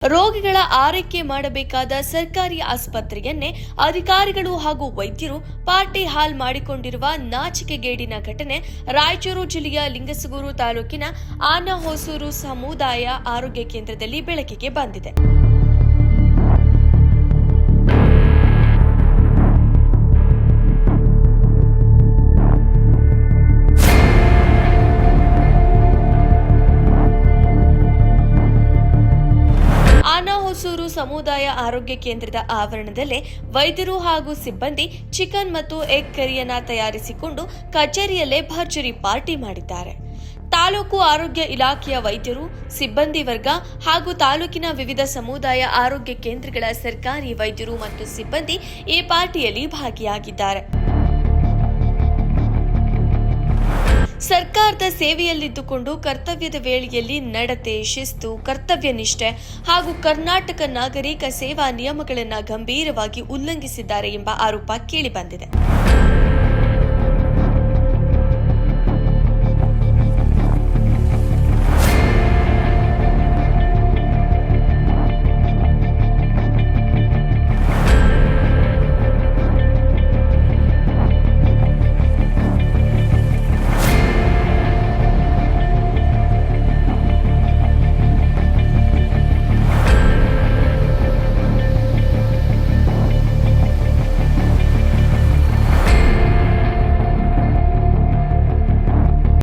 ರೋಗಿಗಳ ಆರೈಕೆ ಮಾಡಬೇಕಾದ ಸರ್ಕಾರಿ ಆಸ್ಪತ್ರೆಯನ್ನೇ ಅಧಿಕಾರಿಗಳು ಹಾಗೂ ವೈದ್ಯರು ಪಾರ್ಟಿ ಹಾಲ್ ಮಾಡಿಕೊಂಡಿರುವ ನಾಚಿಕೆಗೇಡಿನ ಘಟನೆ ರಾಯಚೂರು ಜಿಲ್ಲೆಯ ಲಿಂಗಸಗೂರು ತಾಲೂಕಿನ ಆನಹೊಸೂರು ಸಮುದಾಯ ಆರೋಗ್ಯ ಕೇಂದ್ರದಲ್ಲಿ ಬೆಳಕಿಗೆ ಬಂದಿದೆ. ಆನಹೊಸೂರು ಸಮುದಾಯ ಆರೋಗ್ಯ ಕೇಂದ್ರದ ಆವರಣದಲ್ಲೇ ವೈದ್ಯರು ಹಾಗೂ ಸಿಬ್ಬಂದಿ ಚಿಕನ್ ಮತ್ತು ಎಗ್ ಕರಿಯನ್ನ ತಯಾರಿಸಿಕೊಂಡು ಕಚೇರಿಯಲ್ಲೇ ಭರ್ಜರಿ ಪಾರ್ಟಿ ಮಾಡಿದ್ದಾರೆ. ತಾಲೂಕು ಆರೋಗ್ಯ ಇಲಾಖೆಯ ವೈದ್ಯರು, ಸಿಬ್ಬಂದಿ ವರ್ಗ ಹಾಗೂ ತಾಲೂಕಿನ ವಿವಿಧ ಸಮುದಾಯ ಆರೋಗ್ಯ ಕೇಂದ್ರಗಳ ಸರ್ಕಾರಿ ವೈದ್ಯರು ಮತ್ತು ಸಿಬ್ಬಂದಿ ಈ ಪಾರ್ಟಿಯಲ್ಲಿ ಭಾಗಿಯಾಗಿದ್ದಾರೆ. ಸರ್ಕಾರದ ಸೇವೆಯಲ್ಲಿದ್ದುಕೊಂಡು ಕರ್ತವ್ಯದ ವೇಳೆಯಲ್ಲಿ ನಡತೆ, ಶಿಸ್ತು, ಕರ್ತವ್ಯ ನಿಷ್ಠೆ ಹಾಗೂ ಕರ್ನಾಟಕ ನಾಗರಿಕ ಸೇವಾ ನಿಯಮಗಳನ್ನು ಗಂಭೀರವಾಗಿ ಉಲ್ಲಂಘಿಸಿದ್ದಾರೆ ಎಂಬ ಆರೋಪ ಕೇಳಿಬಂದಿದೆ.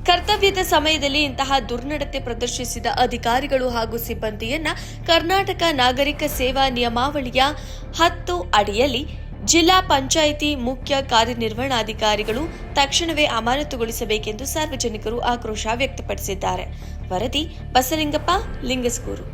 ಕರ್ತವ್ಯದ ಸಮಯದಲ್ಲಿ ಇಂತಹ ದುರ್ನಡತೆ ಪ್ರದರ್ಶಿಸಿದ ಅಧಿಕಾರಿಗಳು ಹಾಗೂ ಸಿಬ್ಬಂದಿಯನ್ನ ಕರ್ನಾಟಕ ನಾಗರಿಕ ಸೇವಾ ನಿಯಮಾವಳಿಯ 10 ಅಡಿಯಲ್ಲಿ ಜಿಲ್ಲಾ ಪಂಚಾಯಿತಿ ಮುಖ್ಯ ಕಾರ್ಯನಿರ್ವಹಣಾಧಿಕಾರಿಗಳು ತಕ್ಷಣವೇ ಅಮಾನತುಗೊಳಿಸಬೇಕೆಂದು ಸಾರ್ವಜನಿಕರು ಆಕ್ರೋಶ ವ್ಯಕ್ತಪಡಿಸಿದ್ದಾರೆ. ವರದಿ ಬಸಲಿಂಗಪ್ಪ, ಲಿಂಗಸಗೂರು.